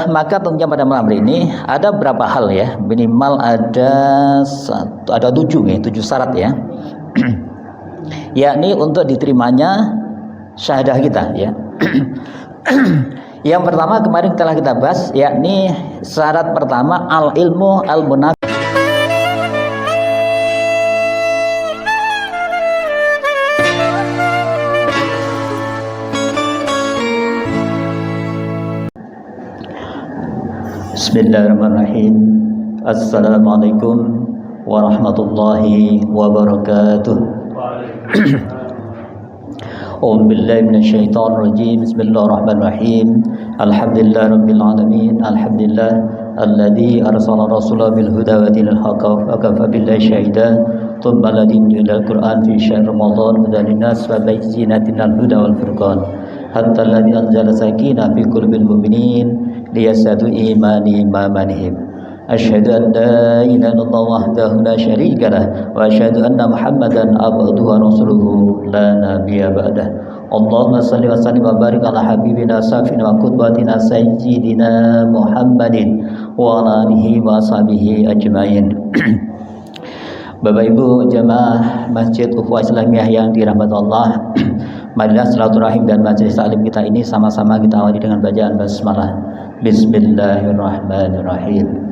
Maka tentunya pada malam hari ini ada beberapa hal ya, minimal ada 7 syarat ya. Yakni untuk diterimanya syahadah kita ya. Yang pertama kemarin telah kita bahas, yakni syarat pertama al-ilmu al-munafi. Bismillahirrahmanirrahim. Assalamualaikum warahmatullahi wabarakatuh. A'udzu billahi minasyaitonir rajim. Bismillahirrahmanirrahim. Alhamdulillahirabbil alamin. Alhamdulillah alladzi arsala rasulahu bil huda wa dinil haqq wa kafa billahi shahida. Thumma ladinil Qur'an fi syahr Ramadan hudan linnas wa bayyinatin al-huda wal furqan. Hatta alladzi anzala sakinah fi qulubil mu'minin liyasadu imani imamanihim. Asyhadu an la ilaha illallah wahdahu la syarika lah wa asyhadu anna Muhammadan abduhu wa rasuluhu la nabiyya ba'dah. Allahumma shalli wa sallim wa barik ala habibina safina wa qudwatina sayyidina Muhammadin wa ala alihi wa sahbihi ajmain. Bapak Ibu jamaah Masjid Ukhuwah Islamiyah yang dirahmati Allah, marilah silaturahim dan majelis taklim kita ini sama-sama kita awali dengan bacaan basmalah. Bismillahirrahmanirrahim.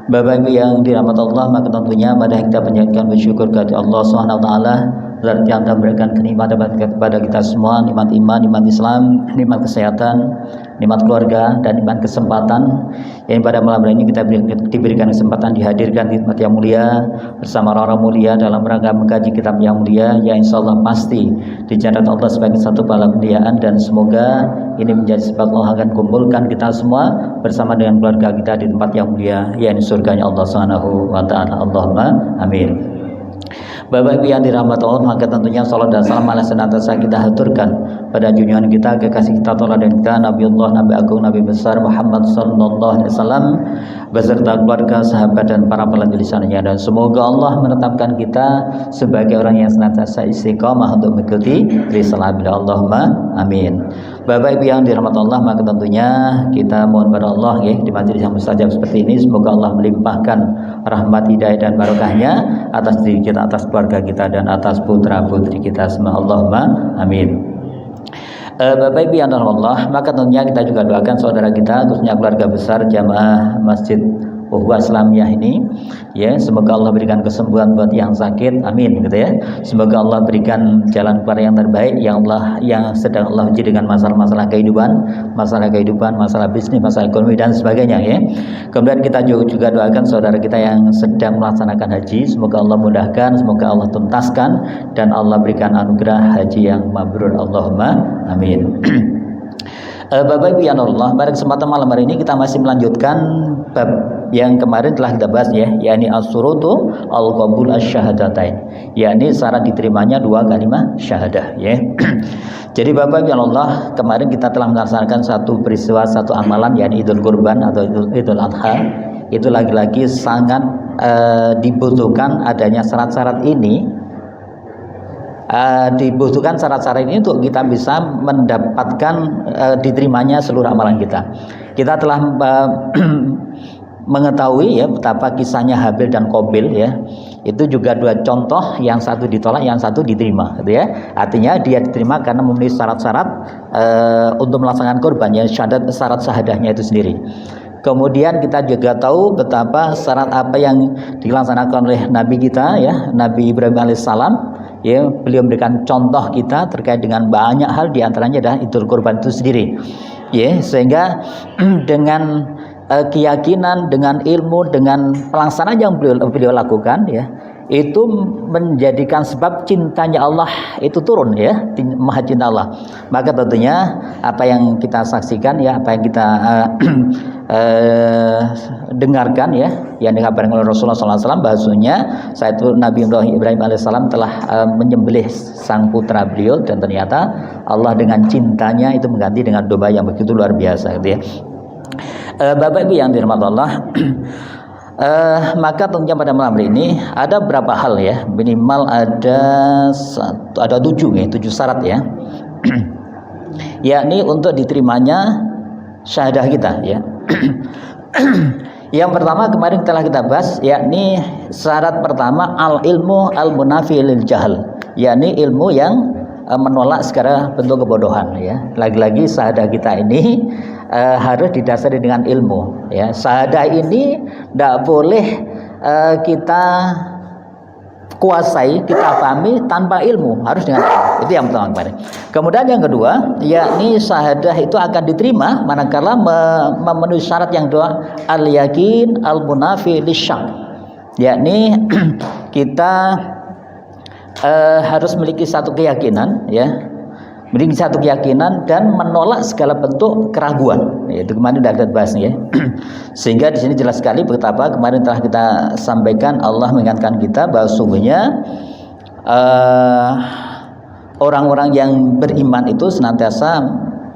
Bapak Ibu yang dirahmati Allah, maka tentunya pada kita panjatkan bersyukur kepada Allah Subhanahu wa taala zat yang telah memberikan kenikmatan kepada kita semua, nikmat iman, nikmat Islam, nikmat kesehatan, nikmat keluarga, dan nikmat kesempatan yang pada malam hari ini kita diberikan kesempatan dihadirkan di tempat yang mulia bersama orang-orang mulia dalam rangka mengkaji kitab yang mulia yang insyaallah pasti dicatat Allah sebagai satu pahala kemuliaan, dan semoga ini menjadi sebab Allah akan kumpulkan kita semua bersama dengan keluarga kita di tempat yang mulia yakni surganya Allah Subhanahu wa taala. Allahumma amin. Bapak Ibu yang dirahmati Allah, maka tentunya salat dan salam ala senantiasa kita haturkan pada junjungan kita, kekasih kita, tauladan kita, Nabiullah, Nabi Agung, Nabi besar Muhammad sallallahu alaihi wasallam beserta keluarga, sahabat dan para pelanjut lisannya, dan semoga Allah menetapkan kita sebagai orang yang senantiasa istiqamah untuk mengikuti risalah beliau. Allahumma amin. Bapak Ibu yang dirahmati Allah, maka tentunya kita mohon pada Allah ya, di majelis yang mustajab seperti ini, semoga Allah melimpahkan rahmat, hidayah dan barokahnya atas diri kita, atas keluarga kita, dan atas putra putri kita semua. Allahumma amin. Bapak Ibu yang dirahmati Allah, maka tentunya kita juga doakan saudara kita, khususnya keluarga besar jamaah Masjid Ukhuwah Islamiyah ini ya, semoga Allah berikan kesembuhan buat yang sakit, amin gitu ya. Semoga Allah berikan jalan keluar yang terbaik yang sedang Allah uji dengan masalah-masalah kehidupan, masalah bisnis, masalah ekonomi dan sebagainya ya. Kemudian kita juga doakan saudara kita yang sedang melaksanakan haji, semoga Allah mudahkan, semoga Allah tuntaskan, dan Allah berikan anugerah haji yang mabrur. Allahumma amin. Bapak Ibu yang Allah, pada kesempatan malam hari ini kita masih melanjutkan bab yang kemarin telah kita bahas ya, yakni as-surutu al-qabul asy-syahadatain, yakni syarat diterimanya 2 kalimat syahadah ya. Jadi Bapak Ibu yang Allah, kemarin kita telah melaksanakan satu peristiwa, satu amalan, yakni Idul Kurban atau Idul Adha. Itu lagi-lagi sangat dibutuhkan adanya syarat-syarat ini. Dibutuhkan syarat-syarat ini untuk kita bisa mendapatkan diterimanya seluruh amalan kita. Kita telah mengetahui ya betapa kisahnya Habil dan Qabil ya. Itu juga 2 contoh, yang satu ditolak, yang satu diterima gitu ya. Artinya dia diterima karena memenuhi syarat-syarat untuk melaksanakan kurban, ya syarat syahadahnya itu sendiri. Kemudian kita juga tahu betapa syarat apa yang dilaksanakan oleh Nabi kita ya, Nabi Ibrahim alaihissalam ya, beliau memberikan contoh kita terkait dengan banyak hal, diantaranya adalah Idul Kurban itu sendiri ya, sehingga dengan keyakinan, dengan ilmu, dengan pelaksanaan yang beliau lakukan ya, itu menjadikan sebab cintanya Allah itu turun ya, maha cinta Allah. Maka tentunya apa yang kita saksikan ya, apa yang kita dengarkan ya, yang dikabarkan oleh Rasulullah SAW, bahasanya saat itu Nabi Ibrahim alaihissalam telah menyembelih sang putra beliau, dan ternyata Allah dengan cintanya itu mengganti dengan domba yang begitu luar biasa gitu ya. Bapak Ibu yang dirahmati Allah, maka tentunya pada malam hari ini ada beberapa hal ya, minimal ada 7 syarat ya, yakni untuk diterimanya syahadah kita ya. Yang pertama kemarin telah kita bahas, yakni syarat pertama al-ilmu al-munafi lil jahl, yakni ilmu yang menolak segala bentuk kebodohan ya. Lagi-lagi syahadah kita ini harus didasari dengan ilmu ya. Syahadah ini tidak boleh kita kuasai, kita pahami tanpa ilmu, harus dengan ilmu. Itu yang pertama kemarin. Kemudian yang kedua, yakni syahadah itu akan diterima manakala memenuhi syarat yang kedua, al-yakin al-munafi lisyak, yakni kita harus memiliki satu keyakinan ya, memiliki satu keyakinan dan menolak segala bentuk keraguan. Itu kemarin sudah kita bahas ya. Sehingga di sini jelas sekali betapa kemarin telah kita sampaikan, Allah mengingatkan kita bahwa sungguhnya orang-orang yang beriman itu senantiasa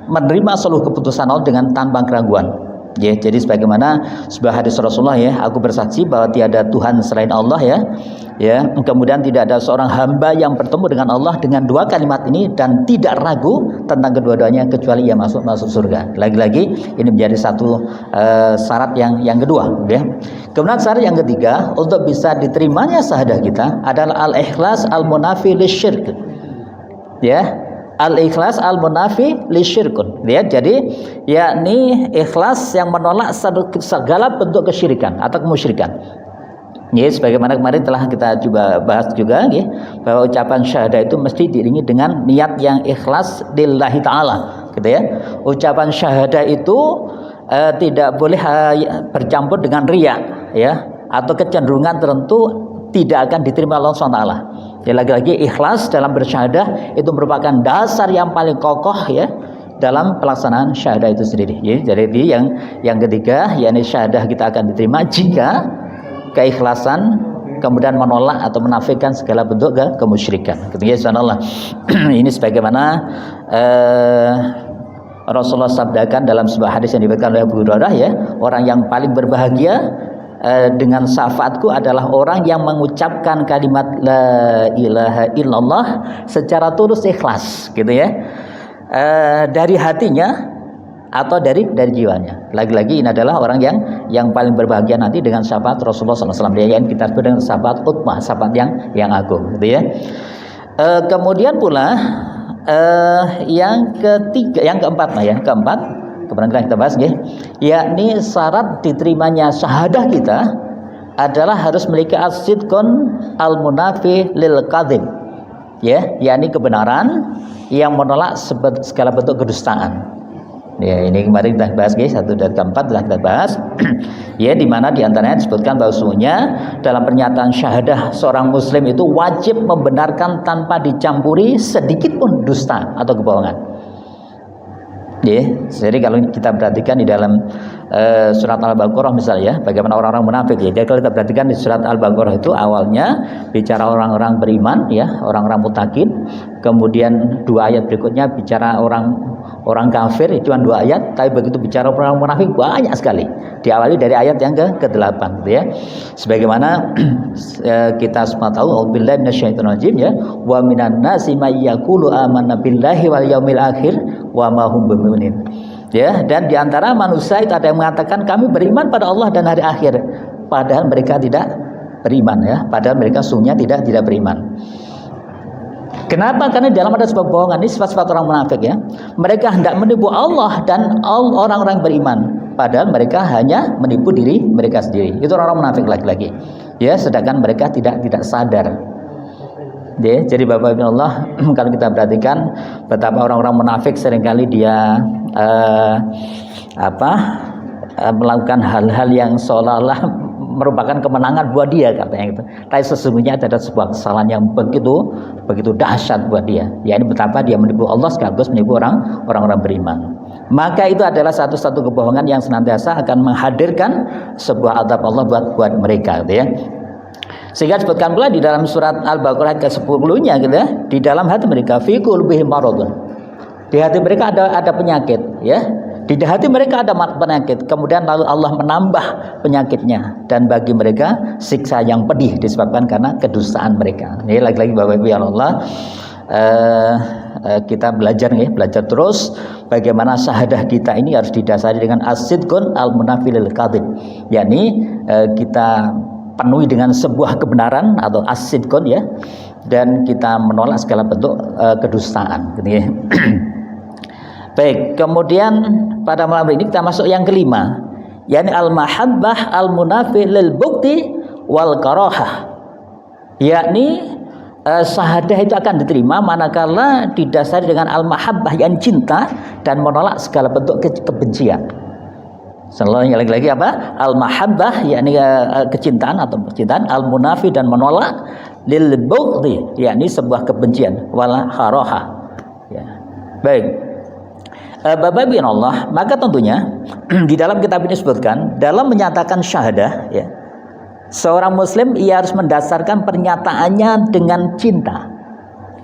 menerima seluruh keputusan Allah dengan tanpa keraguan. Ya, jadi sebagaimana sebuah hadis Rasulullah ya, aku bersaksi bahwa tiada Tuhan selain Allah ya. Ya, kemudian tidak ada seorang hamba yang bertemu dengan Allah dengan dua kalimat ini dan tidak ragu tentang kedua-duanya kecuali ia masuk surga. Lagi-lagi ini menjadi satu syarat yang kedua ya. Kemudian syarat yang ketiga untuk bisa diterimanya syahadah kita adalah al-ikhlas al-munafi lisyirk. Ya, al-ikhlas al-munafi lisyirkun ya. Jadi yakni ikhlas yang menolak segala bentuk kesyirikan atau kemusyrikan. Ya, sebagaimana kemarin telah kita coba bahas juga ya, bahwa ucapan syahadah itu mesti diiringi dengan niat yang ikhlas lillahi ta'ala gitu ya. Ucapan syahadah itu tidak boleh bercampur dengan riya ya, atau kecenderungan tertentu tidak akan diterima Allah SWT. Ya, lagi-lagi ikhlas dalam bersyahadah itu merupakan dasar yang paling kokoh ya dalam pelaksanaan syahadah itu sendiri ya. Jadi yang ketiga, yakni syahadah kita akan diterima jika keikhlasan kemudian menolak atau menafikan segala bentuk kemusyrikan. Ketika subhanallah. Ini sebagaimana Rasulullah sabdakan dalam sebuah hadis yang diberikan oleh Abu Hurairah ya, orang yang paling berbahagia dengan syafaatku adalah orang yang mengucapkan kalimat la ilaha illallah secara tulus ikhlas gitu ya, dari hatinya atau dari jiwanya. Lagi-lagi ini adalah orang yang paling berbahagia nanti dengan syafaat Rasulullah SAW. Dia yang kita sebut dengan syafaat utmah, syafaat yang agung gitu ya. Kemudian pula yang ketiga, yang keempat kemudian kita bahas ya, yakni syarat diterimanya syahadah kita adalah harus memiliki as-sidqun al-munafi lil kadzib ya, yakni kebenaran yang menolak segala bentuk kedustaan. Ya, ini kemarin kita bahas guys, 1 dari keempat telah kita bahas. Ya, di mana di antaranya disebutkan bahwa sesungguhnya dalam pernyataan syahadah seorang muslim itu wajib membenarkan tanpa dicampuri sedikit pun dusta atau kebohongan. Ya, jadi kalau kita perhatikan di dalam surat Al-Baqarah misalnya, bagaimana orang-orang munafik ya. Jadi kalau kita perhatikan di surat Al-Baqarah itu awalnya bicara orang-orang beriman ya, orang-orang mutakin. Kemudian 2 ayat berikutnya bicara orang kafir, itu cuma 2 ayat, tapi begitu bicara orang munafik banyak sekali. Diawali dari ayat yang ke-8 gitu ya. Sebagaimana kita semua tahu, auzubillahi minasyaitonir rajim ya, wa minan nasi may yaqulu amanna billahi wal yaumil akhir wa ma hum bimumin. Ya, dan di antara manusia itu ada yang mengatakan kami beriman pada Allah dan hari akhir, padahal mereka tidak beriman ya, padahal mereka sungguhnya tidak beriman. Kenapa? Karena di dalam ada sebuah bohongan. Ini sifat-sifat orang munafik ya. Mereka hendak menipu Allah dan orang-orang beriman, padahal mereka hanya menipu diri mereka sendiri. Itu orang munafik lagi-lagi. Ya, sedangkan mereka tidak sadar. Ya, jadi Bapak Ibu Allah, kalau kita perhatikan betapa orang-orang munafik seringkali dia melakukan hal-hal yang seolah-olah merupakan kemenangan buat dia katanya gitu. Tapi sesungguhnya ada sebuah kesalahan yang begitu dahsyat buat dia. Ya, ini betapa dia menipu Allah sekaligus menipu orang-orang beriman. Maka itu adalah satu-satu kebohongan yang senantiasa akan menghadirkan sebuah azab Allah buat mereka gitu ya. Sehingga disebutkan pula di dalam surat Al-Baqarah ke-10-nya gitu ya, di dalam hati mereka fi qulubihim maradun. Di hati mereka ada penyakit ya. Di hati mereka ada penyakit, kemudian lalu Allah menambah penyakitnya, dan bagi mereka siksa yang pedih disebabkan karena kedustaan mereka. Ini lagi-lagi Bapak Ibu ya Allah, kita belajar terus bagaimana syahadah kita ini harus didasari dengan as-sidqun al-munafi lil kadzib, yakni kita penuhi dengan sebuah kebenaran atau as-sidqun ya, dan kita menolak segala bentuk kedustaan gitu ya. Baik, kemudian pada malam ini kita masuk yang kelima, yakni al-mahabbah al-munafi lil bukti wal karahah, yakni syahadah itu akan diterima manakala didasari dengan al-mahabbah yang cinta dan menolak segala bentuk kebencian. Selalu lagi apa? Al-mahabbah yakni kecintaan atau percintaan, al-munafi dan menolak lil bukti yakni sebuah kebencian, wal karahah ya. Baik, Bapak Ibu Allah, maka tentunya di dalam kitab ini disebutkan dalam menyatakan syahadah ya, seorang muslim ia harus mendasarkan pernyataannya dengan cinta.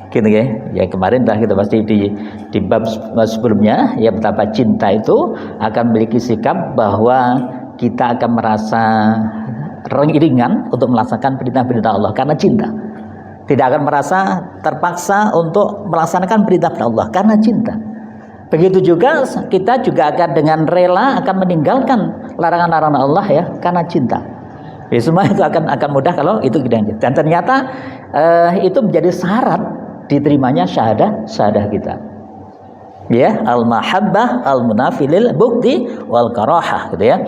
Gitu ya. Ya kemarin telah kita pasti di bab sebelumnya ya, betapa cinta itu akan memiliki sikap bahwa kita akan merasa ringan untuk melaksanakan perintah-perintah Allah karena cinta. Tidak akan merasa terpaksa untuk melaksanakan perintah Allah karena cinta. Begitu juga kita juga akan dengan rela akan meninggalkan larangan-larangan Allah ya karena cinta. Ya, semua itu akan mudah kalau itu kita. Dan ternyata itu menjadi syarat diterimanya syahadah kita. Ya, al-mahabbah al-munafi lil bukti wal karahah gitu ya.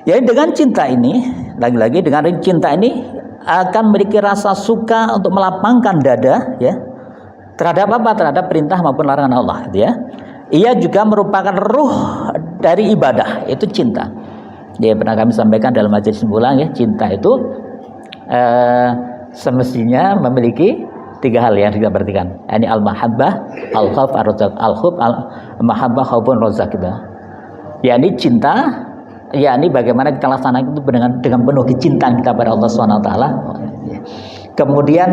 Ya, dengan cinta ini, lagi-lagi dengan cinta ini akan memiliki rasa suka untuk melapangkan dada ya, terhadap apa? Terhadap perintah maupun larangan Allah gitu ya. Ia juga merupakan ruh dari ibadah, itu cinta. Ya, pernah kami sampaikan dalam majelis sembulang ya, cinta itu semestinya memiliki 3 hal yang kita perhatikan. Ini al-mahabbah, al-khauf, ar-razaq. Al-khuf, al-mahabbah, khaufun, razaq gitu. Ya, ini cinta, ya ini bagaimana kita laksanakan itu dengan penuh kecintaan kita pada Allah SWT. Kemudian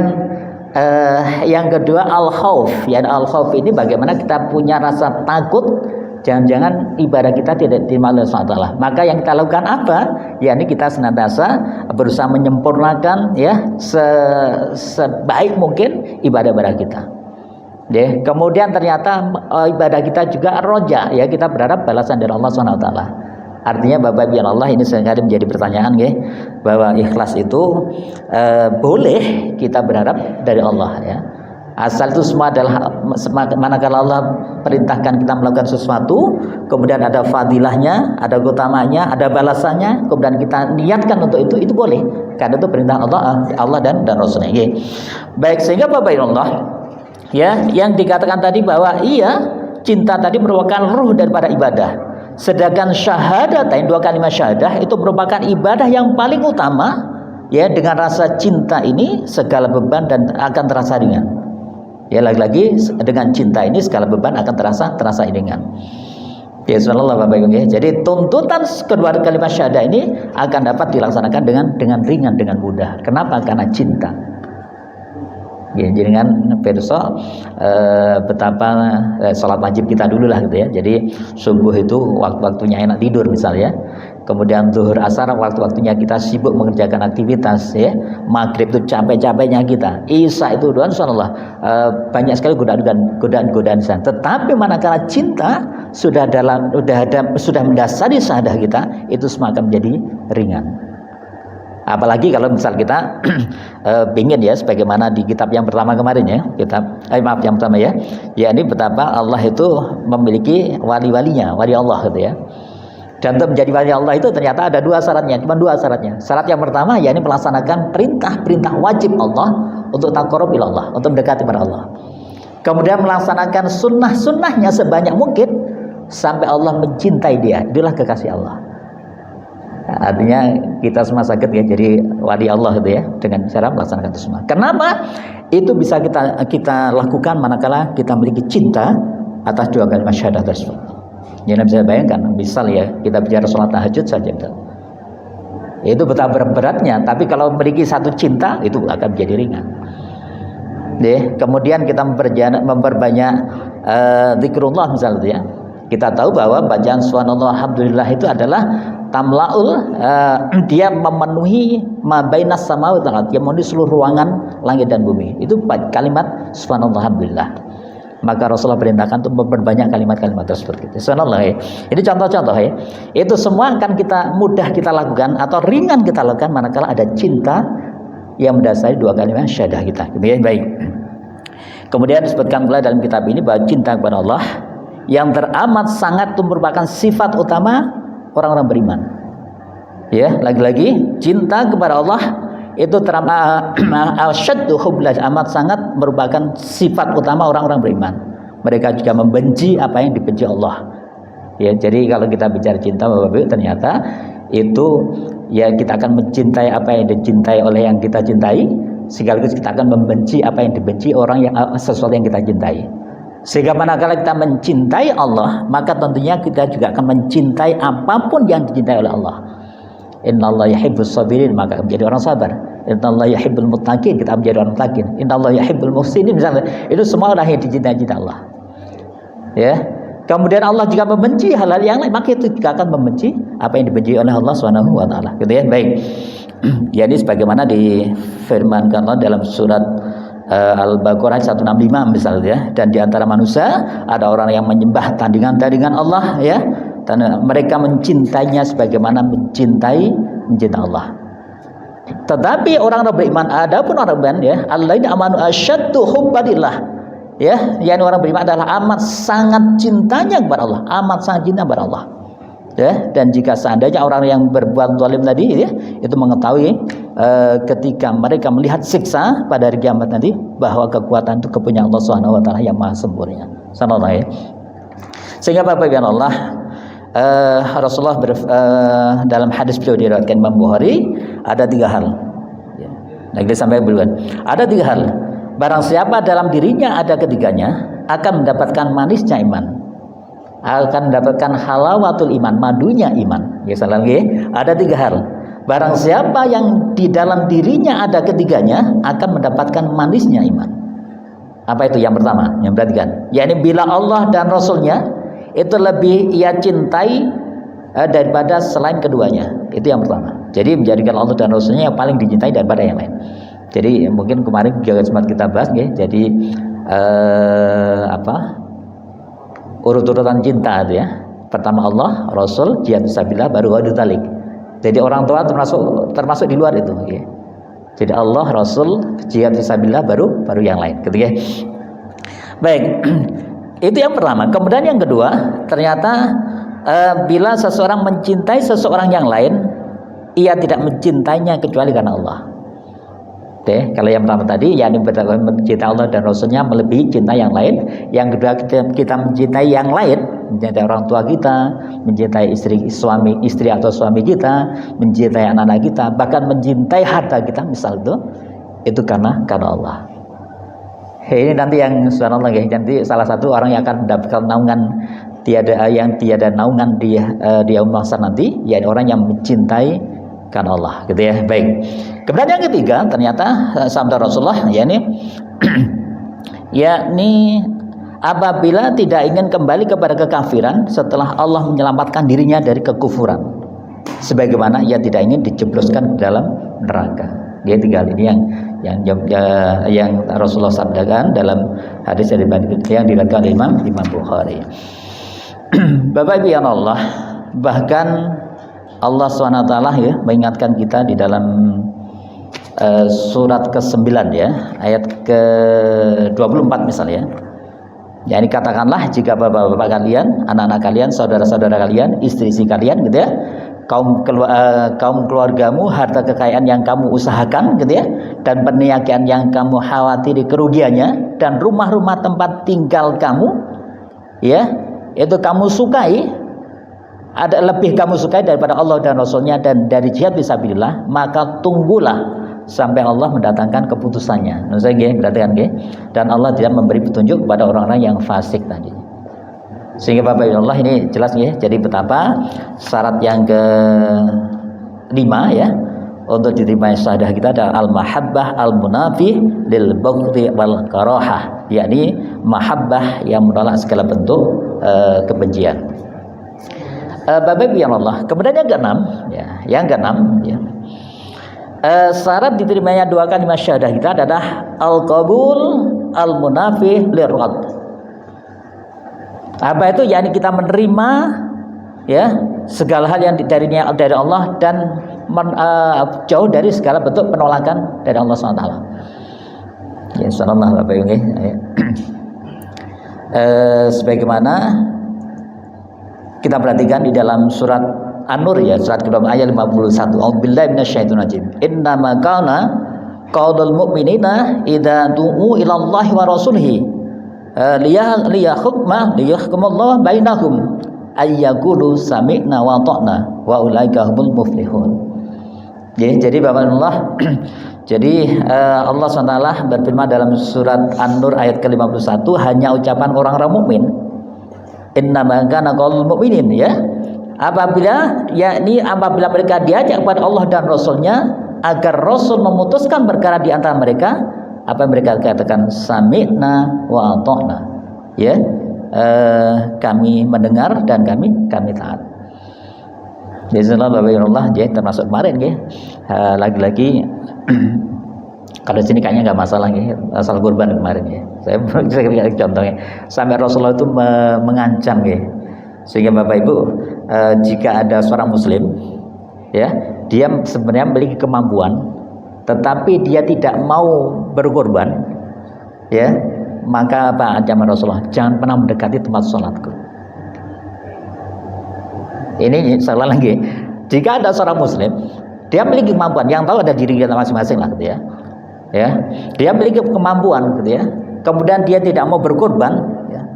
yang kedua al-khauf, ya al-khauf ini bagaimana kita punya rasa takut jangan-jangan ibadah kita tidak diterima oleh Allah SWT. Maka yang kita lakukan apa? Ya ini kita senantiasa berusaha menyempurnakan ya sebaik mungkin ibadah-ibadah kita. Ya, kemudian ternyata ibadah kita juga roja, ya kita berharap balasan dari Allah SWT. Artinya Bapak Ibu Allah, ini seringkali menjadi pertanyaan ya, bahwa ikhlas itu boleh kita berharap dari Allah ya. Asal itu semua adalah manakala Allah perintahkan kita melakukan sesuatu, kemudian ada fadilahnya, ada keutamaannya, ada balasannya, kemudian kita niatkan untuk itu boleh. Karena itu perintah Allah dan Rasulnya. Ya. Baik, sehingga Bapak Ibu Allah ya, yang dikatakan tadi bahwa iya, cinta tadi merupakan ruh daripada ibadah. Sedangkan syahadatain, 2 kalimat syahadah itu merupakan ibadah yang paling utama ya. Dengan rasa cinta ini segala beban dan akan terasa ringan. Ya, lagi-lagi dengan cinta ini segala beban akan terasa ringan. Ya, subhanallah Bapak Ibu ya. Jadi tuntutan kedua kalimat syahadah ini akan dapat dilaksanakan dengan ringan, dengan mudah. Kenapa? Karena cinta. Ya, jadi kan besok betapa sholat wajib kita dulu lah gitu ya. Jadi subuh itu waktu-waktunya enak tidur misalnya. Kemudian zuhur asar waktu-waktunya kita sibuk mengerjakan aktivitas ya. Maghrib itu capek-capeknya kita. Isya itu doang subhanallah banyak sekali godaan-godaan sana. Tetapi manakala cinta sudah mendasari syahadah kita, itu semua akan menjadi ringan. Apalagi kalau misal kita ingin ya, sebagaimana di kitab yang pertama kemarin ya, yang pertama ya, ini betapa Allah itu memiliki wali-walinya, wali Allah gitu ya. Dan untuk menjadi wali Allah itu ternyata ada 2 syaratnya, cuma 2 syaratnya. Syarat yang pertama yakni melaksanakan perintah-perintah wajib Allah untuk taqarrub ila Allah, untuk mendekati kepada Allah. Kemudian melaksanakan sunnah-sunnahnya sebanyak mungkin sampai Allah mencintai dia, itulah kekasih Allah. Artinya kita semua sakit ya jadi wali Allah gitu ya, dengan cara melaksanakan itu semua. Kenapa? Itu bisa kita lakukan manakala kita memiliki cinta atas 2 kalimat syahadah tersebut. Jadi bisa bayangkan, misal ya kita bicara sholat tahajud saja gitu. Itu betapa beratnya, tapi kalau memiliki satu cinta itu akan menjadi ringan. Kemudian kita memperbanyak zikrullah misalnya ya. Kita tahu bahwa bacaan subhanallah alhamdulillah itu adalah tamlaul, dia memenuhi mabainas samawati wal ardh, dia memenuhi seluruh ruangan langit dan bumi. Itu kalimat subhanallah alhamdulillah. Maka Rasulullah perintahkan untuk memperbanyak kalimat-kalimat tersebut. Subhanallah ya. Ini contoh-contoh ya. Itu semua akan mudah kita lakukan atau ringan kita lakukan manakala ada cinta yang mendasari dua kalimat syahadah kita. Gitu ya. Baik. Kemudian disebutkan pula dalam kitab ini bahwa cinta kepada Allah yang teramat sangat itu merupakan sifat utama orang-orang beriman. Ya, lagi-lagi cinta kepada Allah itu asyaddu hubbillah, amat sangat merupakan sifat utama orang-orang beriman. Mereka juga membenci apa yang dibenci Allah. Ya, jadi kalau kita bicara cinta Bapak Ibu, ternyata itu ya kita akan mencintai apa yang dicintai oleh yang kita cintai, sekaligus kita akan membenci apa yang dibenci orang yang sesuatu yang kita cintai. Sehingga manakala kita mencintai Allah, maka tentunya kita juga akan mencintai apapun yang dicintai oleh Allah. Innallaha yuhibbus sabirin, maka menjadi orang sabar. Innallaha yuhibbul muttaqin, kita menjadi orang muttaqin. Innallaha yuhibbul muhsinin, misalnya. Itu semua orang yang dicintai Allah. Ya. Kemudian Allah juga membenci hal-hal yang lain, maka itu juga akan membenci apa yang dibenci oleh Allah Subhanahu wa taala. Gitu ya. Baik. Ya, ini sebagaimana difirmankan Allah dalam surat Al-Baqarah 165 misalnya, dan di antara manusia ada orang yang menyembah tandingan-tandingan Allah ya. Dan mereka mencintainya sebagaimana mencintai Allah. Tetapi orang beriman, adapun orang beriman ya, alladzina amanu asyaddu hubbillah. Ya, yakni orang beriman adalah amat sangat cintanya kepada Allah, amat sangat cinta kepada Allah. Ya, dan jika seandainya orang yang berbuat zalim tadi ya, itu mengetahui ketika mereka melihat siksa pada hari kiamat nanti, bahwa kekuatan itu kepunyaan Allah Subhanahu wa taala yang maha sempurna. Subhanallah ya. Sehingga Bapak Ibu Allah, Rasulullah dalam hadis beliau diriwayatkan Imam Bukhari, ada 3 hal. Ya. Nah, kita sampai berbuat. Ada 3 hal. Barang siapa dalam dirinya ada ketiganya, akan mendapatkan manisnya iman, akan mendapatkan halawatul iman, madunya iman. Ya, salah lagi. Ada 3 hal. Barang siapa yang di dalam dirinya ada ketiganya, akan mendapatkan manisnya iman. Apa itu? Yang pertama, yang perhatikan, yakni bila Allah dan Rasulnya itu lebih ia cintai daripada selain keduanya. Itu yang pertama. Jadi menjadikan Allah dan Rasulnya yang paling dicintai daripada yang lain. Jadi mungkin kemarin juga sempat kita bahas ya. Jadi urut-urutan cinta itu ya. Pertama Allah, Rasul, jihad fisabilillah, baru wadud talik. Jadi orang tua termasuk di luar itu ya. Jadi Allah, Rasul, jihad fisabilillah, baru yang lain gitu ya. Baik. Itu yang pertama. Kemudian yang kedua, ternyata bila seseorang mencintai seseorang yang lain, ia tidak mencintainya kecuali karena Allah. Oke, kalau yang pertama tadi, yakni mencintai Allah dan Rasulnya melebihi cinta yang lain. Yang kedua, kita mencintai yang lain, mencintai orang tua kita, mencintai istri atau suami kita, mencintai anak-anak kita, bahkan mencintai harta kita, misal itu karena Allah. Ini nanti yang subhanallah ya, nanti salah satu orang yang akan mendapatkan naungan tiada naungan di yaumul mahsyar nanti, yaitu orang yang mencintai karena Allah, gitu ya. Baik. Kemudian yang ketiga, ternyata sabda Rasulullah yakni apabila tidak ingin kembali kepada kekafiran setelah Allah menyelamatkan dirinya dari kekufuran, sebagaimana ia tidak ingin dijebloskan ke dalam neraka. Dia 3 hal ini yang Rasulullah sabdakan dalam hadis yang diriwayatkan oleh Imam Bukhari. Bapak Ibu yang Allah, bahkan Allah SWT ya mengingatkan kita di dalam surat ke-9 ya, ayat ke-24 misalnya. Ya, ini katakanlah jika bapak-bapak kalian, anak-anak kalian, saudara-saudara kalian, istri-istri kalian gitu ya, kaum keluargamu, harta kekayaan yang kamu usahakan gitu ya, dan perniagaan yang kamu khawatiri kerugiannya, dan rumah-rumah tempat tinggal kamu ya, itu kamu sukai, ada lebih kamu sukai daripada Allah dan Rasulnya dan dari jihad fisabilillah, maka tunggulah sampai Allah mendatangkan keputusannya. Dan Allah tidak memberi petunjuk kepada orang-orang yang fasik tadi. Sehingga Bapak Ibu Allah, ini jelas ya. Jadi betapa syarat yang ke-5 ya untuk diterima syahadah kita adalah al-mahabbah al-munafi lil bughdhi wal karahah, yakni mahabbah yang menolak segala bentuk kebencian. Bapak Ibu yang Allah, kemudian yang keenam ya. Syarat diterimanya 2 kalimat syahadah kita adalah al-qabul al-munafi lirad, Apa itu? Yakni kita menerima ya segala hal yang dari Allah dan jauh dari segala bentuk penolakan dari Allah SWT. Ya, insyaallah Bapak Ibu. Sebagaimana kita perhatikan di dalam surat An-Nur ya, surat kedua ayat 51. A'udzubillahi minasyaitonirrajim. Innama kana qaulul mu'minina idza du'u ila Allahi wa rasulihi liyahkumallahu bainahum ayyaqulu sami'na wa ata'na wa ulaika humul muflihun. Ya, jadi Bapak Allah jadi Allah SWT berfirman dalam surat An-Nur ayat ke-51, hanya ucapan orang-orang mukmin. Innama kana qaulul mu'minin ya. Apabila mereka diajak kepada Allah dan Rasulnya agar Rasul memutuskan perkara di antara mereka, apa yang mereka katakan? Sami'na wa ata'na. Ya. Kami mendengar dan kami taat. Jazakallahu Bapak ya, termasuk kemarin ya. Lagi-lagi kalau sini kayaknya nggak masalah ya, asal kurban kemarin ya. Saya contohnya sampai Rasulullah itu mengancam ya, sehingga Bapak Ibu jika ada seorang Muslim ya, dia sebenarnya memiliki kemampuan, tetapi dia tidak mau berkorban ya, maka apa ancaman Rasulullah? Jangan pernah mendekati tempat sholatku. Ini salah lagi. Jika ada seorang Muslim, dia memiliki kemampuan, yang tahu ada diri kita masing-masing lah, gitu ya. Ya, dia memiliki kemampuan, gitu ya. Kemudian dia tidak mau berkorban, ya,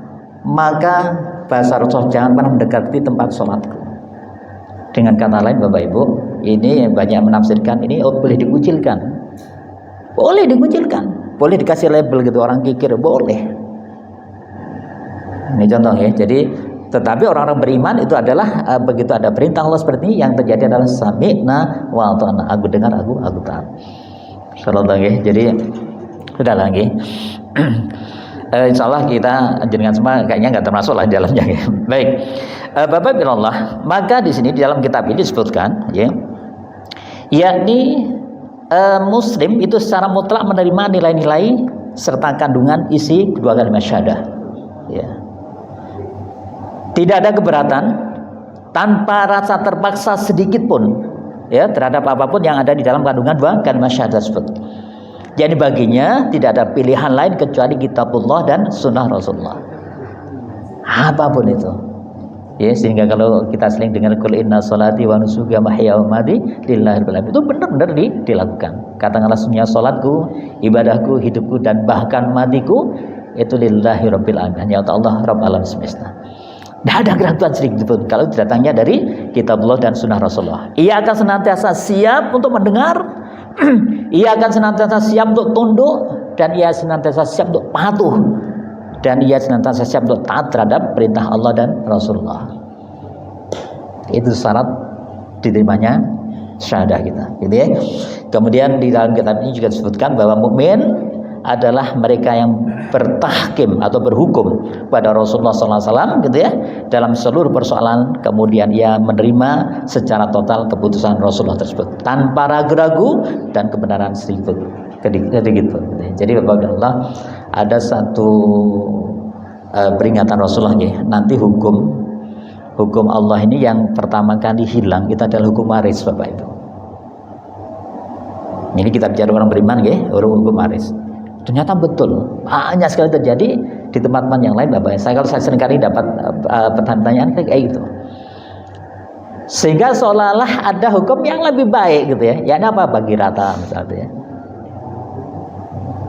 maka bahasa Rasul, jangan pernah mendekati tempat sholatku. Dengan kata lain, Bapak Ibu, ini banyak menafsirkan ini boleh dikucilkan, boleh dikucilkan, boleh dikasih label gitu, orang kikir, boleh. Ini contoh ya. Jadi tetapi orang-orang beriman itu adalah begitu ada perintah Allah seperti ini, yang terjadi adalah sami'na wa ata'na, aku dengar, aku taat. Insyaallah ya. Jadi sudah lagi. Insyaallah kita jenengan semua kayaknya nggak termasuk lah di dalamnya. Ya. Baik. Bapak billah, maka di sini di dalam kitab ini disebutkan ya, yakni Muslim itu secara mutlak menerima nilai-nilai serta kandungan isi kedua kalimat syahadah. Ya. Tidak ada keberatan tanpa rasa terpaksa sedikit pun ya terhadap apapun yang ada di dalam kandungan dua kalimat syahadat tersebut. Jadi baginya tidak ada pilihan lain kecuali kitabullah dan sunnah Rasulullah. Apapun itu. Ya, sehingga kalau kita sering dengar qul inna sholati wa nusuki wa mahyaya wa mamati lillahi rabbil alamin, itu benar-benar dilakukan. Katakanlah sesungguhnya salatku, ibadahku, hidupku dan bahkan matiku itu lillahi rabbil alamin, ya Allah rabb alam semesta. Tidak ada keraguan sedikit pun kalau datangnya dari kitabullah dan sunnah Rasulullah. Ia akan senantiasa siap untuk mendengar, ia akan senantiasa siap untuk tunduk, dan ia senantiasa siap untuk patuh, dan ia senantiasa siap untuk taat terhadap perintah Allah dan Rasulullah. Itu syarat diterimanya syahadah kita, gitu ya. Kemudian di dalam kitab ini juga disebutkan bahwa mukmin adalah mereka yang bertahkim atau berhukum pada Rasulullah SAW, gitu ya, dalam seluruh persoalan. Kemudian ia menerima secara total keputusan Rasulullah tersebut tanpa ragu-ragu dan kebenaran sedikit. Jadi Bapak Allah, ada satu peringatan Rasulullah ya, nanti hukum Allah ini yang pertama kali hilang itu adalah hukum waris, Bapak Ibu. Ini kita bicara orang beriman ya, hukum waris. Ternyata betul, banyak sekali terjadi di tempat-tempat yang lain, Bapak. Kalau saya seringkali dapat pertanyaan kayak gitu, sehingga seolah-olah ada hukum yang lebih baik, gitu ya. Ya apa bagi rata misalnya.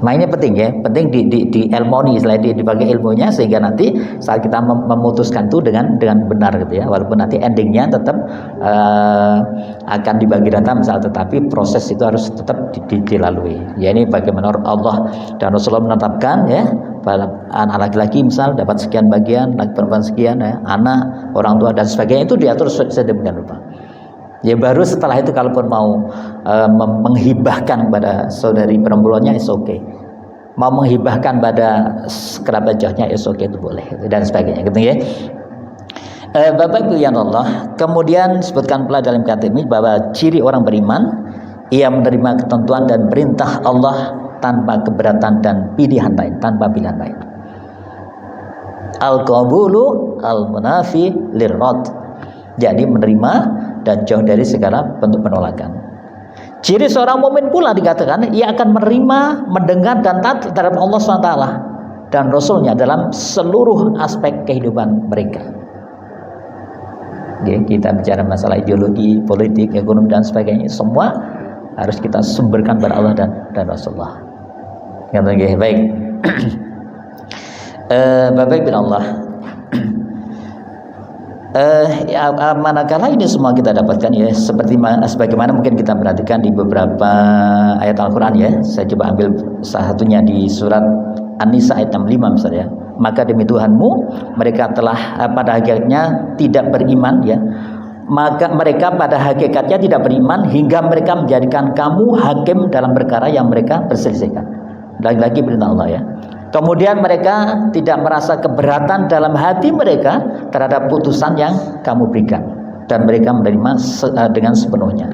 Nah ini penting ya, penting di ilmoni, selain dibagi ilmunya, sehingga nanti saat kita memutuskan itu dengan benar, gitu ya. Walaupun nanti endingnya tetap akan dibagi rata misalnya, tetapi proses itu harus tetap dilalui. Ya ini bagaimana Allah dan Rasulullah menetapkan ya, anak laki-laki misal dapat sekian bagian, laki perempuan sekian ya, anak, orang tua dan sebagainya, itu diatur sedemikian rupa. Ya baru setelah itu kalaupun mau menghibahkan kepada saudari perempuannya, is okay. Mau menghibahkan pada kerabat jauhnya, is okay, itu boleh, dan sebagainya, gitu ya. Bapak Ibu yang Allah, kemudian sebutkan pula dalam kitab ini bahwa ciri orang beriman, ia menerima ketentuan dan perintah Allah tanpa keberatan dan pilihan lain, tanpa pilihan lain. Al-qabulu al-munafi lirrad. Jadi menerima dan jauh dari segala bentuk penolakan. Ciri seorang mukmin pula dikatakan ia akan menerima, mendengar dan taat terhadap Allah SWT dan Rasulnya dalam seluruh aspek kehidupan mereka. Kita bicara masalah ideologi, politik, ekonomi dan sebagainya, semua harus kita sumberkan kepada Allah dan Rasulullah. Baik. Bapak bin Allah, manakala ini semua kita dapatkan ya, sebagaimana mungkin kita perhatikan di beberapa ayat Al-Quran ya. Saya coba ambil salah satunya di surat An-Nisa ayat 65 misalnya. Maka demi Tuhanmu mereka telah pada hakikatnya tidak beriman ya. Maka mereka pada hakikatnya tidak beriman hingga mereka menjadikan kamu hakim dalam perkara yang mereka perselisihkan. Lagi-lagi perintah Allah ya. Kemudian mereka tidak merasa keberatan dalam hati mereka terhadap putusan yang kamu berikan dan mereka menerima dengan sepenuhnya.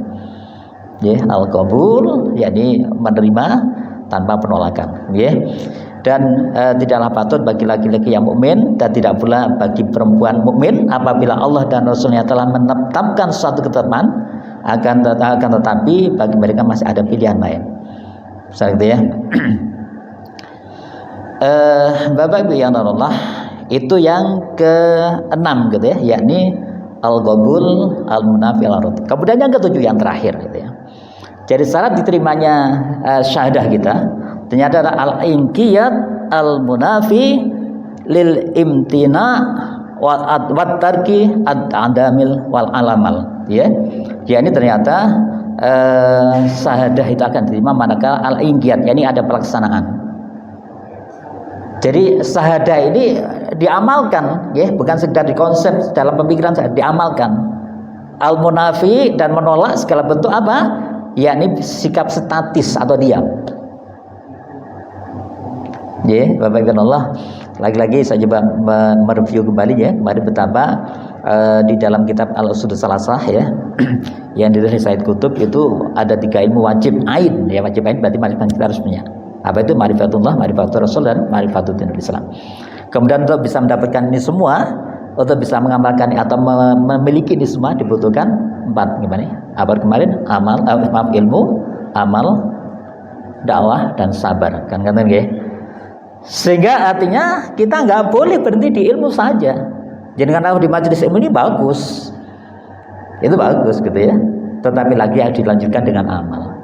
Ya, al-qabul yakni menerima tanpa penolakan, ya. Dan tidaklah patut bagi laki-laki yang mukmin dan tidak pula bagi perempuan mukmin apabila Allah dan Rasulnya telah menetapkan suatu ketetapan akan tetapi bagi mereka masih ada pilihan lain. Seperti ya. Bapak Ibu yang Allah, itu yang ke-6 gitu ya, yakni al-qabul al-munafi al-rad. Kemudian yang ke-7 yang terakhir gitu ya. Jadi syarat diterimanya syahadah kita ternyata adalah al-inqiyad al-munafi lil imtina wa tarki ad-adamil wal alamal ya. Yakni ternyata syahadah itu akan diterima manakala al-inqiyad, yakni ada pelaksanaan. Jadi syahadah ini diamalkan, ya, bukan sekedar dikonsep dalam pemikiran, diamalkan. Al-munafi dan menolak segala bentuk apa? Yakni sikap statis atau diam. Ya, Bapak Ibu Allah, lagi-lagi saya coba mereview kembali ya, kemarin betapa di dalam kitab Al-Usul Salasah ya, yang ditulis Said Qutb itu ada 3 ilmu wajib ain, ya wajib ain berarti makrifat kita harus punya. Apa itu? Ma'rifatullah, ma'rifatul Rasul dan ma'rifatul dinul Islam. Kemudian untuk bisa mendapatkan ini semua, untuk bisa mengamalkan atau memiliki ini semua dibutuhkan 4 gimana? Apa kemarin? Ilmu, amal, dakwah dan sabar. Kan ya. Sehingga artinya kita nggak boleh berhenti di ilmu saja. Jadi kan di majelis ilmu ini bagus. Itu bagus gitu ya. Tetapi lagi harus dilanjutkan dengan amal.